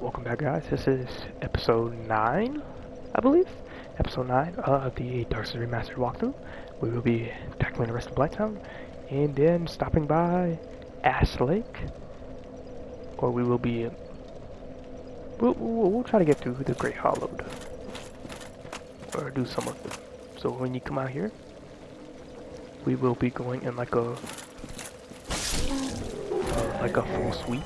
Welcome back, guys. This is episode 9, I believe. Episode 9 of the Dark Souls Remastered walkthrough. We will be tackling the rest of Blighttown and then stopping by Ash Lake. Or we will be... We'll try to get through the Great Hollowed. Or do some of it. So when you come out here, we will be going in like a full sweep.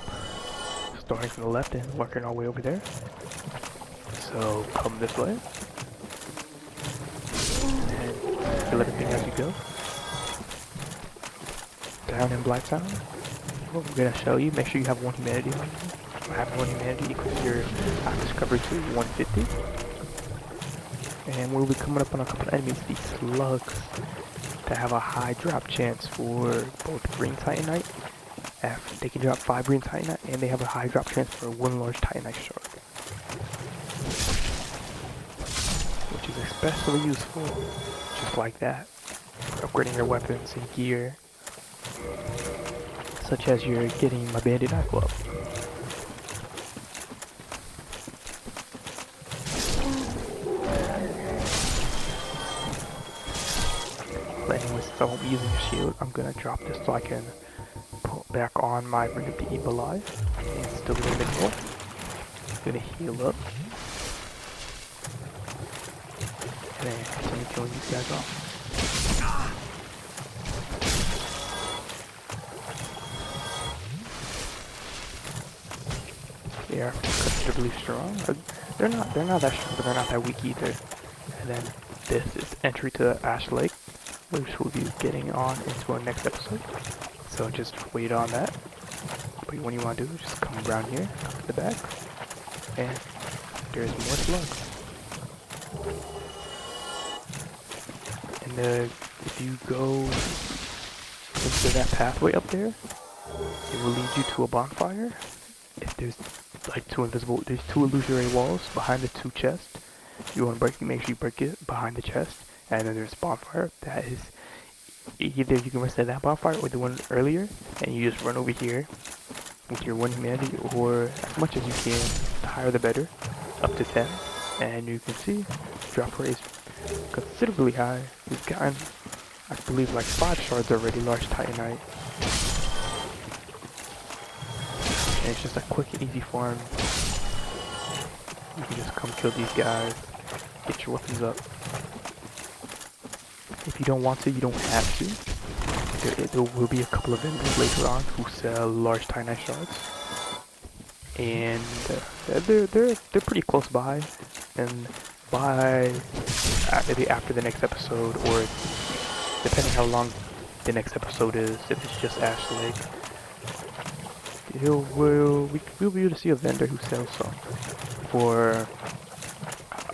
Starting from the left and working our way over there. So come this way. And kill everything as you go. Down in Blighttown. What we're gonna show you, make sure you have 1 humanity on you. Having 1 humanity equals your discovery to 150. And we'll be coming up on a couple of enemies, these slugs, that have a high drop chance for both green titanite. They can drop 5 green titanite, and they have a high drop chance for 1 large titanite shard, which is especially useful, just like that, for upgrading your weapons and gear, such as you're getting my bandit knife up. But anyways, since I won't be using a shield, I'm gonna drop this so I can back on my Ring of the Evil Eye and still invincible. Gonna heal up and then continue killing these guys off. They are considerably strong. They're not that strong, but they're not that weak either. And then this is entry to Ash Lake, which we'll be getting on into our next episode. So just wait on that. But what you want to do is just come around here, come to the back, and there's more slugs. And if you go into that pathway up there, it will lead you to a bonfire. If there's like there's 2 illusory walls behind the 2 chests. You want to make sure you break it behind the chest, and then there's a bonfire that is. Either you can reset that bonfire or the one earlier, and you just run over here with your 1 humanity, or as much as you can, the higher the better, up to 10, and you can see drop rate is considerably high. We've gotten, I believe, like 5 shards already, large titanite, and it's just a quick and easy farm. You can just come kill these guys, get your weapons up. If you don't want to, you don't have to. There will be a couple of vendors later on who sell large titanite shards, and they're pretty close by. And after the next episode, or depending how long the next episode is, if it's just Ash Lake, we'll be able to see a vendor who sells some for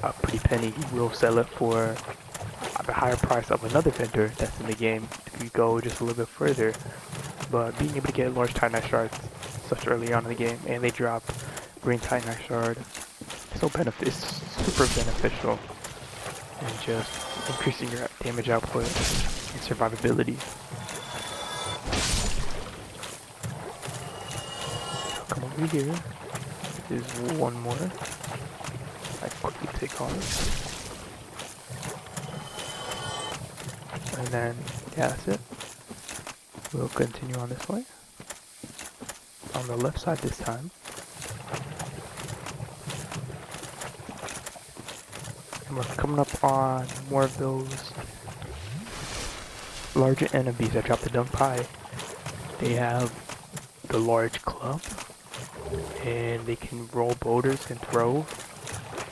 a pretty penny. He will sell it for the higher price of another vendor that's in the game if you go just a little bit further. But being able to get large titanite shards such early on in the game, and they drop green titanite shard, it's super beneficial, and just increasing your damage output and survivability. Come over here. There's 1 more I quickly take on. And then, yeah, that's it. We'll continue on this way. On the left side this time. And we're coming up on more of those larger enemies that drop the dung pie. They have the large club, and they can roll boulders and throw.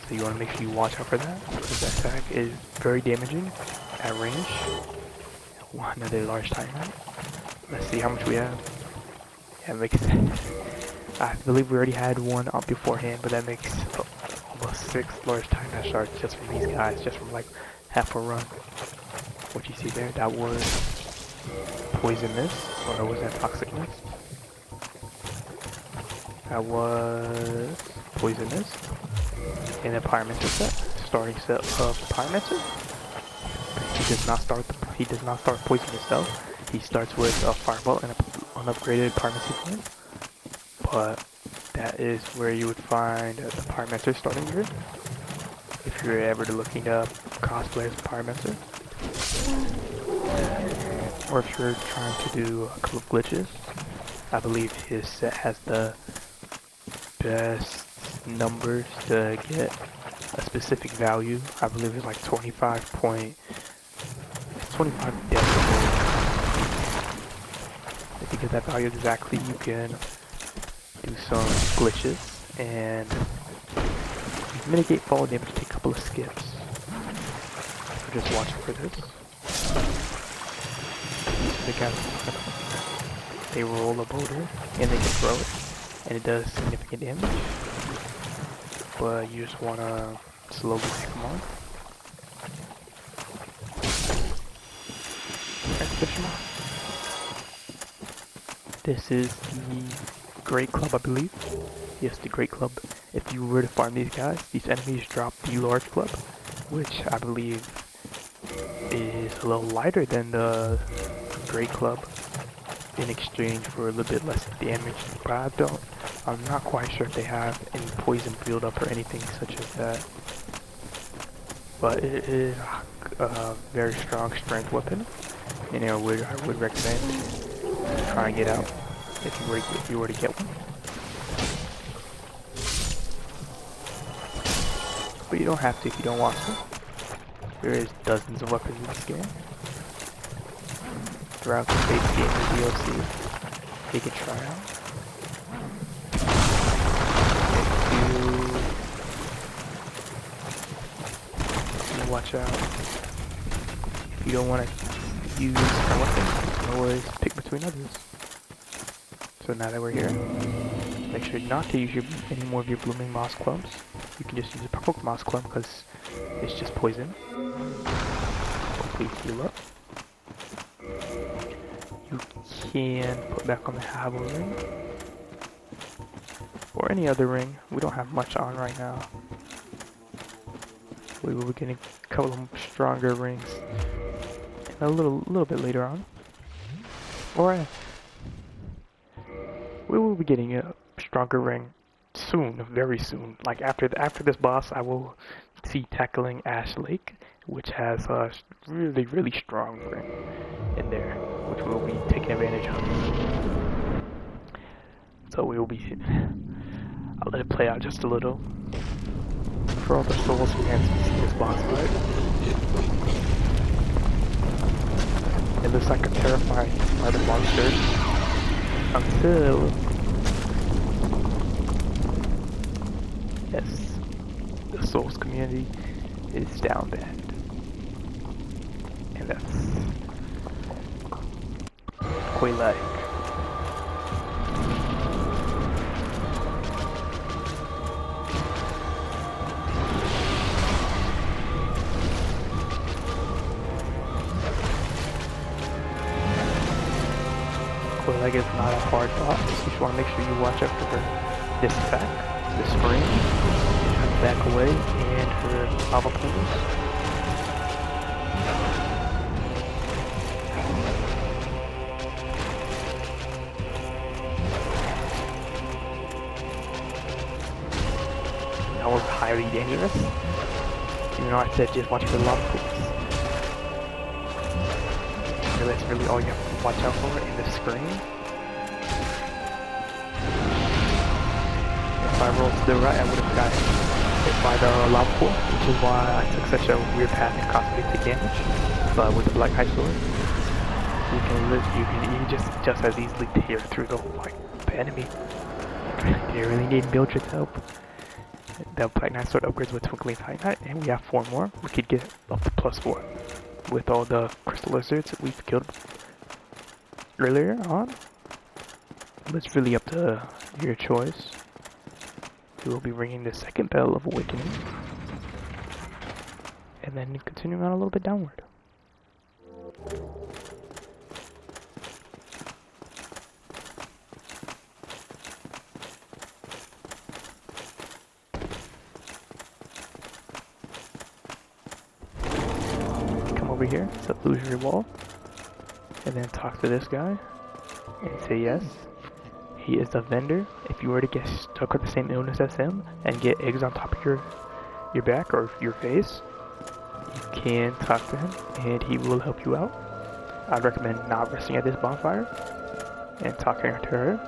So you want to make sure you watch out for that, because that attack is very damaging at range. Another large titanite. Let's see how much we have. Yeah, it makes I believe we already had 1 up beforehand, but that makes almost 6 large titanite shards just from these guys, just from like half a run. What you see there, that was poison mist, or was that toxic mist? That was poison mist. And then pyromancer set, starting set of pyromancer. He does not start poison himself. He starts with a fireball and an upgraded pyromancy flame. But that is where you would find the Pyromancer starting grid. If you're ever looking up cosplay as Pyromancer. Or if you're trying to do a couple of glitches. I believe his set has the best numbers to get a specific value. I believe it's like 25 decibels. If you get that value exactly, you can do some glitches and mitigate fall damage, take a couple of skips. So just watch for this. The guys, they roll a boulder and they can throw it, and it does significant damage. But you just wanna slowly pick them off. And fish them off. This is the Great Club, I believe. Yes, the Great Club. If you were to farm these guys, these enemies drop the Large Club, which I believe is a little lighter than the Great Club in exchange for a little bit less damage. But I'm not quite sure if they have any poison build up or anything such as that. But it is a very strong strength weapon, and I would recommend trying it out if you were to get one. But you don't have to if you don't want to. There is dozens of weapons in this game. Throughout the base game and DLC, you can try out. If you watch out. If you don't want to use a weapon, you can always pick between others. So now that we're here, make sure not to use any more of your blooming moss clumps. You can just use a purple moss clump because it's just poison. Hopefully heal up. You can put back on the Havel ring. Or any other ring. We don't have much on right now. We will be getting a couple of stronger rings a little bit later on. Or we will be getting a stronger ring soon, very soon. Like after this boss, I will see tackling Ash Lake, which has a really strong ring in there, which we'll be taking advantage of. So we will be. I'll let it play out just a little. For all the souls fans to see this boss fight. It looks like a terrifying spider monster until, yes, the Souls community is down bad, and that's Quelaag. Quelaag is not a hard boss. You just want to make sure you watch out for her this attack, this spring, her back away, and her lava pools. That was highly dangerous. Even though I said just watch for the lava pools. That's really all you have to watch out for in the screen. If I rolled to the right, I would have gotten hit by the lava pool, which is why I took such a weird path and caused me to take damage. But with the Black High Sword, you can just as easily tear through the enemy. You really need Mildred's help. The Black Knight Sword upgrades with Twinkling Titanite, and we have 4 more. We could get up to +4. With all the crystal lizards that we've killed earlier on. But it's really up to your choice. We will be ringing the second bell of awakening. And then continuing on a little bit downward. Over here, it's the illusory wall, and then talk to this guy and say yes. he is a vendor. If you were to get stuck with the same illness as him and get eggs on top of your back or your face, you can talk to him and he will help you out. I'd recommend not resting at this bonfire and talking to her.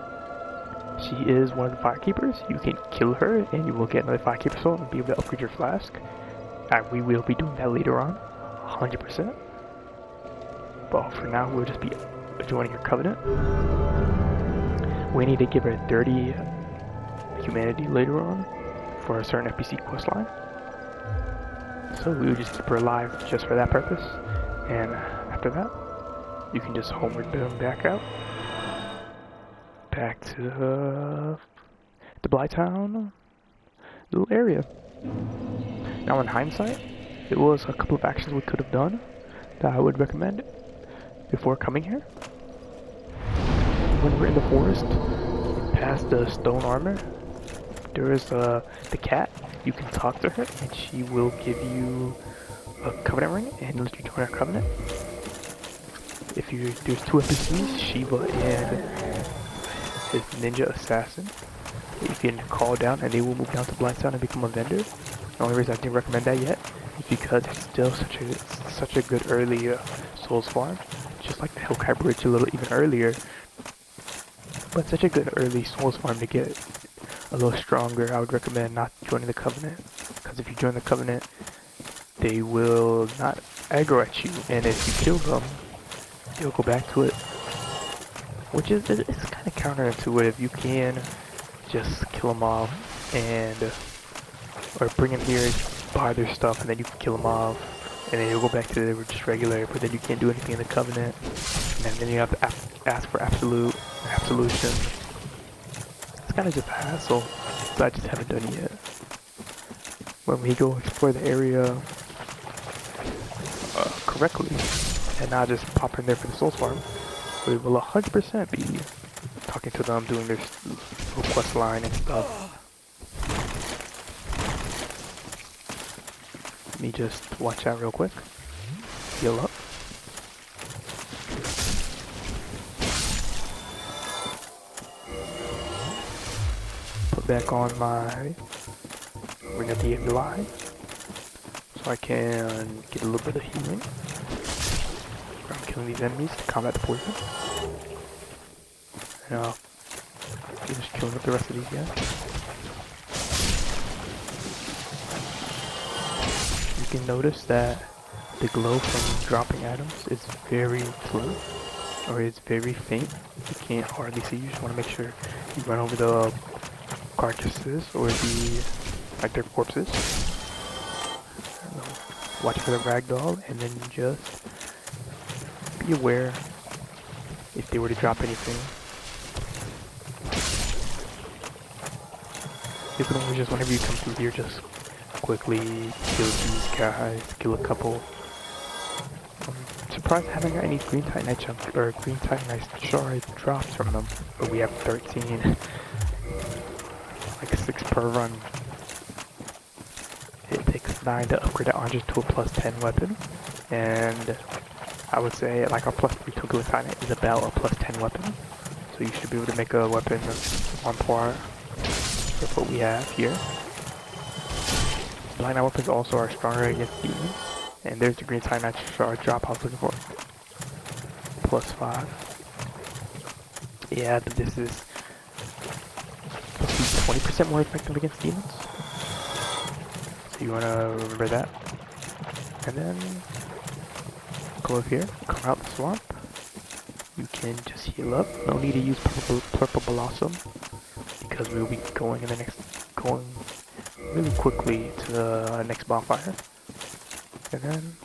She is one of the firekeepers. You can kill her and you will get another firekeeper soul and be able to upgrade your flask. And we will be doing that later on, 100%. But for now, we'll just be joining your covenant. We need to give her 30 humanity later on for a certain NPC questline. So we will just keep her alive just for that purpose. And after that, you can just homeward boom back out. Back to the Blytown little area. Now in hindsight, there was a couple of actions we could have done that I would recommend before coming here. When we're in the forest, past the stone armor, there is the cat. You can talk to her and she will give you a covenant ring and let you join our covenant. There's two NPCs, Shiva and his ninja assassin. You can call down and they will move down to Blytown and become a vendor. The only reason I didn't recommend that yet is because it's still such a good early Souls farm. Just like the Hellcat Bridge a little even earlier. But such a good early Souls farm to get a little stronger. I would recommend not joining the Covenant. Because if you join the Covenant, they will not aggro at you. And if you kill them, they'll go back to it. Which is, it's kind of counterintuitive. You can just kill them off or bring them here, buy their stuff, and then you can kill them off. And then you'll go back to the just regular, but then you can't do anything in the Covenant. And then you have to ask for absolution. It's kind of just a hassle, so I just haven't done it yet. When we go explore the area correctly, and not just pop in there for the Souls farm, we will 100% be talking to them, doing their little quest line and stuff. Let me just watch out real quick. Heal up. Put back on my Ring of the Eye, so I can get a little bit of healing. I'm killing these enemies to combat the poison. And just killing up the rest of these guys. You can notice that the glow from dropping items is very slow, or it's very faint. You can't hardly see. You just want to make sure you run over the carcasses or their corpses. Watch for the ragdoll, and then just be aware if they were to drop anything. You can always just, whenever you come through here, just quickly kill these guys, kill a couple. I'm surprised I haven't got any green titanite chunks or green titanite shard drops from them, but we have 13, like 6 per run. It takes 9 to upgrade the Anjus to a plus 10 weapon, and I would say like our plus 3 to green titanite is about a plus 10 weapon, so you should be able to make a weapon on par with what we have here. Blind eye weapons also are stronger against demons. And there's the green titanite shard drop I was looking for. Plus 5. Yeah, but this is supposed to be 20% more effective against demons. So you want to remember that. And then go over here, come out the swamp. You can just heal up. No need to use purple blossom, because we'll be going really quickly to the next bonfire. And then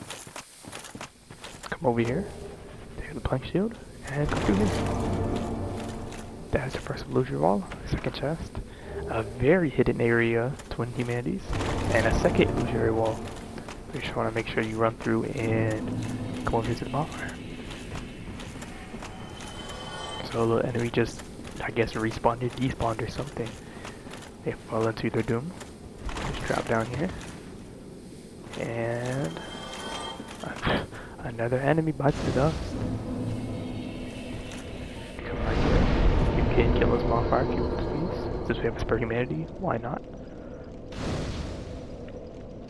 come over here, take the plank shield, and come through here. That is the first illusory wall, second chest, a very hidden area, twin humanities, and a second illusory wall. You just want to make sure you run through and go over to the bonfire. So the enemy just, I guess, respawned or despawned or something. They fall into their doom. Just drop down here. And another enemy bites the dust. Come right here. You ahead and kill those bonfire cubes, please. Since we have a spare humanity, why not?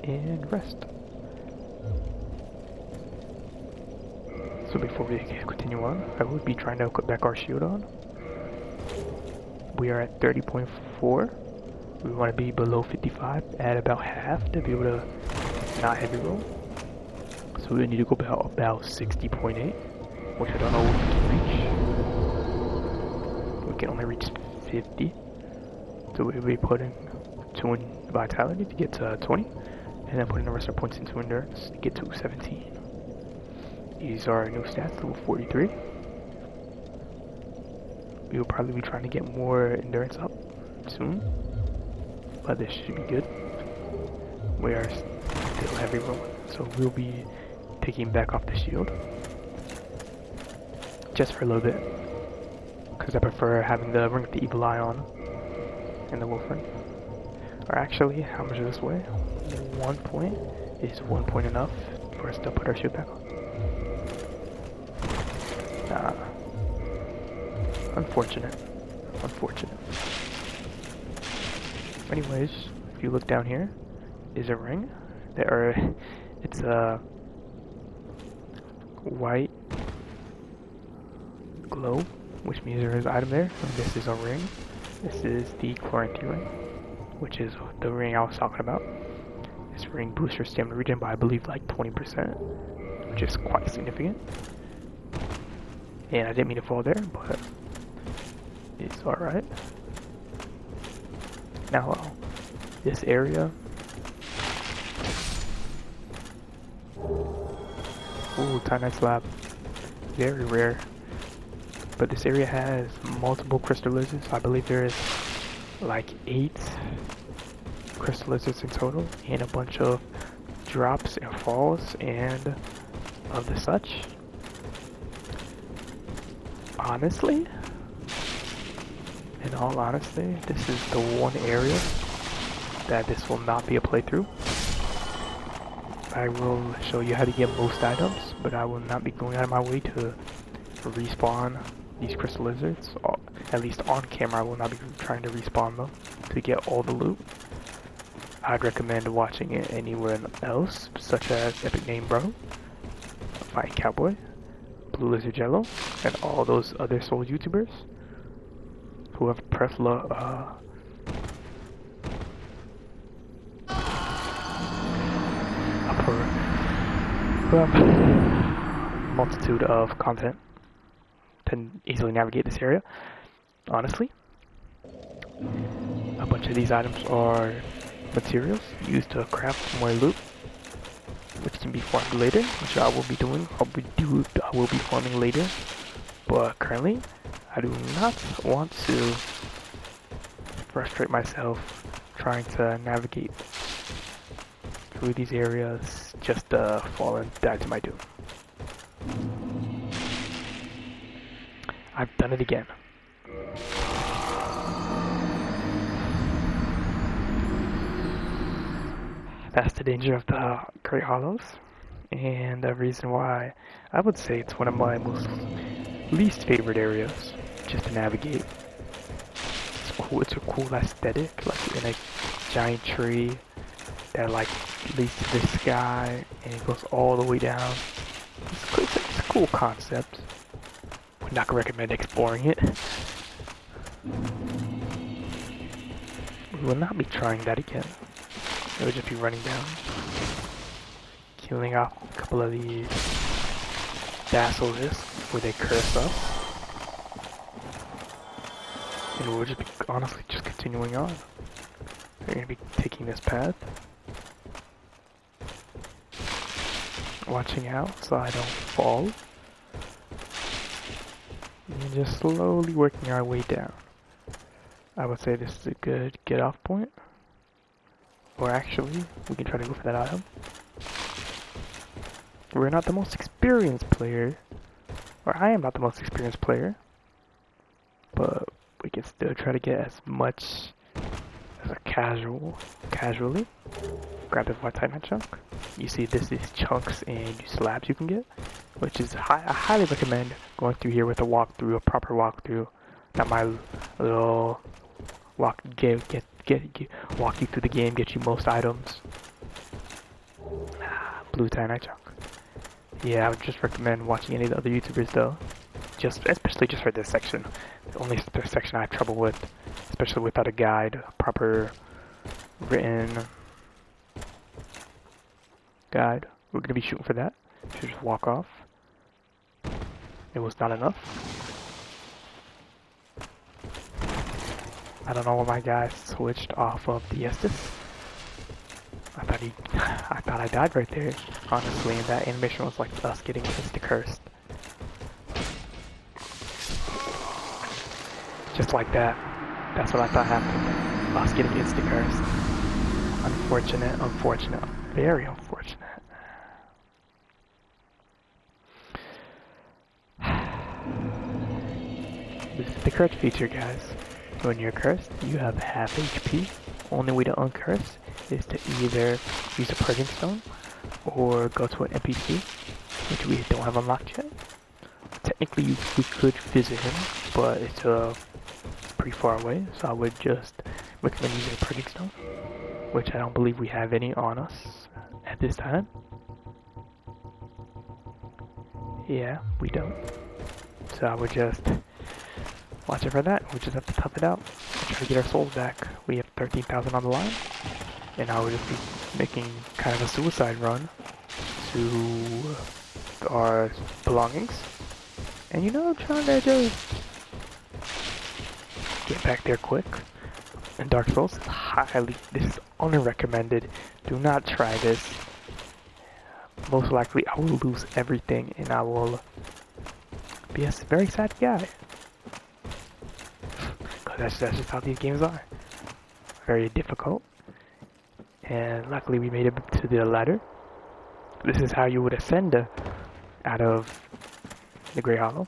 And rest. So before we continue on, I will be trying to equip back our shield on. We are at 30.4. We want to be below 55 at about half to be able to not heavy roll. So we need to go about 60.8, which I don't know if we can reach. We can only reach 50. So we'll be putting 2 in vitality to get to 20, and then putting the rest of our points into endurance to get to 17. These are our new stats, level 43. We will probably be trying to get more endurance up soon, but this should be good. We are still heavy rolling, so we'll be taking back off the shield just for a little bit, because I prefer having the Ring of the Evil Eye on and the Lordran. Or actually, how much does this weigh? 1 point. Is 1 point enough for us to put our shield back on? Nah. Unfortunate. Unfortunate. Anyways, if you look down here, is a ring. It's a white glow, which means there is an item there. And this is a ring. This is the Cloranthy Ring, which is the ring I was talking about. This ring boosts your stamina regen by, I believe, like 20%, which is quite significant. And I didn't mean to fall there, but it's alright. Now, this area. Ooh, Titanite slab. Very rare. But this area has multiple crystal lizards. I believe there is like 8 crystal lizards in total, and a bunch of drops and falls and of the such. Honestly, in all honesty, this is the one area that this will not be a playthrough. I will show you how to get most items, but I will not be going out of my way to respawn these crystal lizards. At least on camera, I will not be trying to respawn them to get all the loot. I'd recommend watching it anywhere else, such as Epic Name Bro, Fighting Cowboy, Blue Lizard Jello, and all those other Soul YouTubers who have pressed a multitude of content to easily navigate this area. Honestly, a bunch of these items are materials used to craft more loot, which can be farmed later, which I will be doing. I will be farming later, but currently I do not want to frustrate myself trying to navigate through these areas just to fall and die to my doom. I've done it again. That's the danger of the Great Hollows, and the reason why I would say it's one of my most least favorite areas just to navigate. It's cool. It's a cool aesthetic, like in a giant tree that like leads to the sky and it goes all the way down. It's a cool concept. Would not recommend exploring it. We will not be trying that again. It would just be running down, killing off a couple of these basilisks where they curse us, and we'll just be honestly just continuing on. We're gonna be taking this path, watching out so I don't fall, and just slowly working our way down. I would say this is a good get off point. Or actually, we can try to go for that item. We're not the most experienced player, or I am not the most experienced player, but we can still try to get as much as a casually. Grab the Titanite chunk. You see this is chunks and slabs you can get, which is I highly recommend going through here with a walkthrough, a proper walkthrough. Not my It'll walk walk you through the game, get you most items. Blue tie night chalk. Yeah, I would just recommend watching any of the other YouTubers though. Especially just for this section. The only section I have trouble with, especially without a guide, a proper written guide. We're gonna be shooting for that. Should just walk off. It was not enough. I don't know why my guy switched off of the Estes. I thought I died right there, honestly, and that animation was like us getting insta-cursed. Just like that. That's what I thought happened. Us getting insta-cursed. Unfortunate, unfortunate, very unfortunate. This is the curse feature, guys. When you're cursed, you have half HP. Only way to uncurse is to either use a purging stone or go to an NPC, which we don't have unlocked yet. Technically, we could visit him, but it's pretty far away, so I would just recommend using a purging stone, which I don't believe we have any on us at this time. Yeah, we don't. So I would just watch it for that. We just have to tough it out and try to get our souls back. We have 13,000 on the line, and I would just be making kind of a suicide run to our belongings. And you know, trying to just get back there quick. In Dark Souls, this is only recommended. Do not try this. Most likely I will lose everything and I will be a very sad guy. Cause that's just how these games are. Very difficult. And luckily we made it to the ladder. This is how you would ascend out of the Grey Hollow.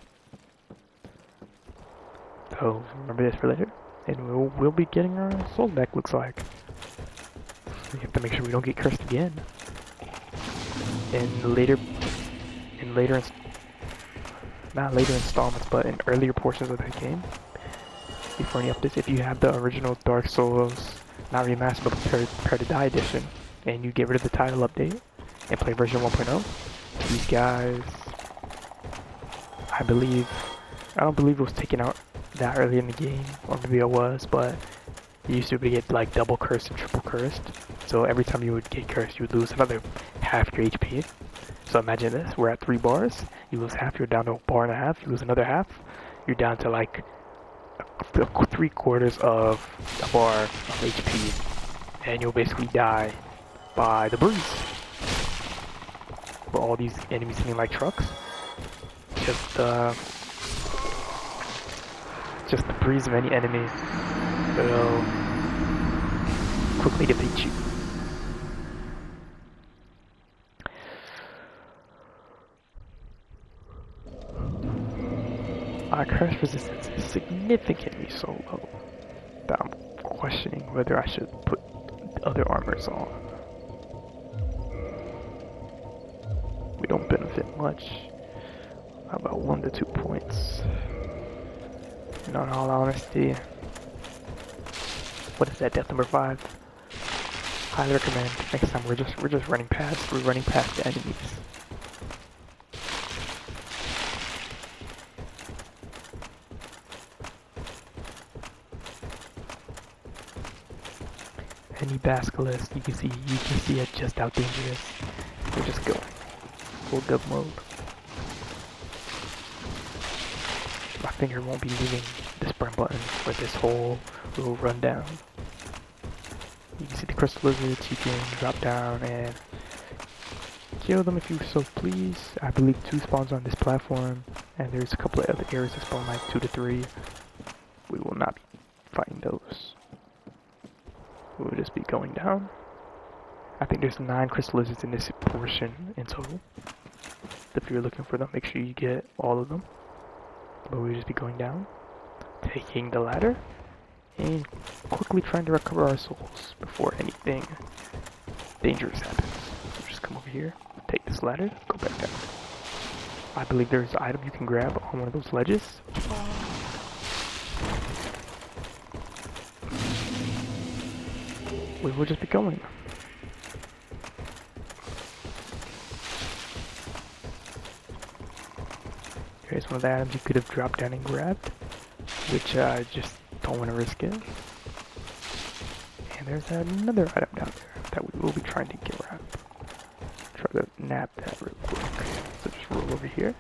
So remember this for later. And we'll be getting our souls back, looks like. We have to make sure we don't get cursed again. Not later installments, but in earlier portions of the game, before any updates, if you have the original Dark Souls, not remastered, but Prepare to Die edition, and you get rid of the title update and play version 1.0, these guys, I don't believe it was taken out that early in the game, or maybe it was, but you used to get like double cursed and triple cursed. So every time you would get cursed, you would lose another half your HP. So imagine this, we're at 3 bars, you lose half, you're down to 1.5 bars, you lose another half, you're down to like 3/4 of a bar of HP, and you'll basically die by the breeze. But all these enemies seem like trucks, just the breeze of any enemy will quickly defeat you. Our curse resistance is significantly so low that I'm questioning whether I should put other armors on. We don't benefit much, about 1 to 2 points. And in all honesty, what is that, death number 5? Highly recommend. Next time we're just running past the enemies. Any basilisk, you can see it just how dangerous. We're just going full dub mode. My finger won't be leaving the sprint button for this whole little rundown. You can see the crystal lizards, you can drop down and kill them if you so please. I believe 2 spawns on this platform, and there's a couple of other areas that spawn like 2 to 3. We will not be fighting those. We'll just be going down. I think there's 9 crystal lizards in this portion in total. If you're looking for them, make sure you get all of them. But we'll just be going down, taking the ladder, and quickly trying to recover our souls before anything dangerous happens. So just come over here, take this ladder, go back down. I believe there's an item you can grab on one of those ledges. we will just be going. Here's one of the items you could have dropped down and grabbed, which I just don't want to risk it. And there's another item down there that we will be trying to get around. Try to nab that real quick. So just roll over here.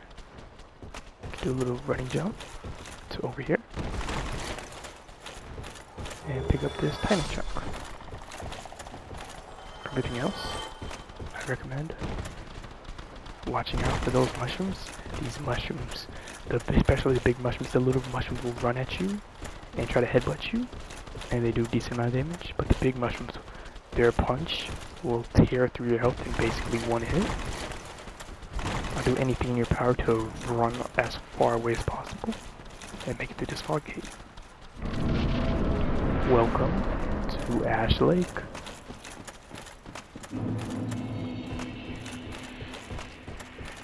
Do a little running jump to over here. And pick up this tiny chunk. Everything else, I recommend watching out for those mushrooms. These mushrooms, especially the big mushrooms, the little mushrooms will run at you and try to headbutt you, and they do a decent amount of damage, but the big mushrooms, their punch will tear through your health in basically one hit. I'll do anything in your power to run as far away as possible and make it to this fog gate. Welcome to Ash Lake.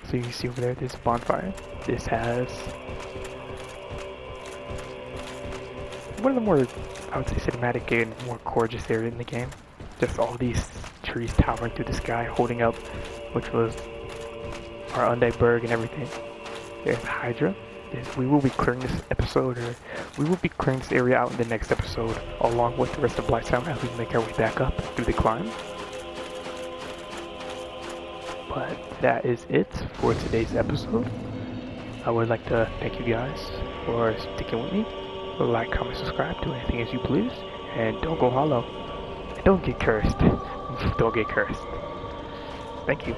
So you see over there, there's a bonfire. This has one of the more, I would say, cinematic and more gorgeous areas in the game. Just all these trees towering through the sky, holding up, which was our undead berg and everything. There's Hydra. We will be clearing this episode, or we will be clearing this area out in the next episode, along with the rest of Blighttown as we make our way back up through the climb. But that is it for today's episode. I would like to thank you guys for sticking with me. Like, comment, subscribe, do anything as you please, and don't go hollow. And don't get cursed. Don't get cursed. Thank you.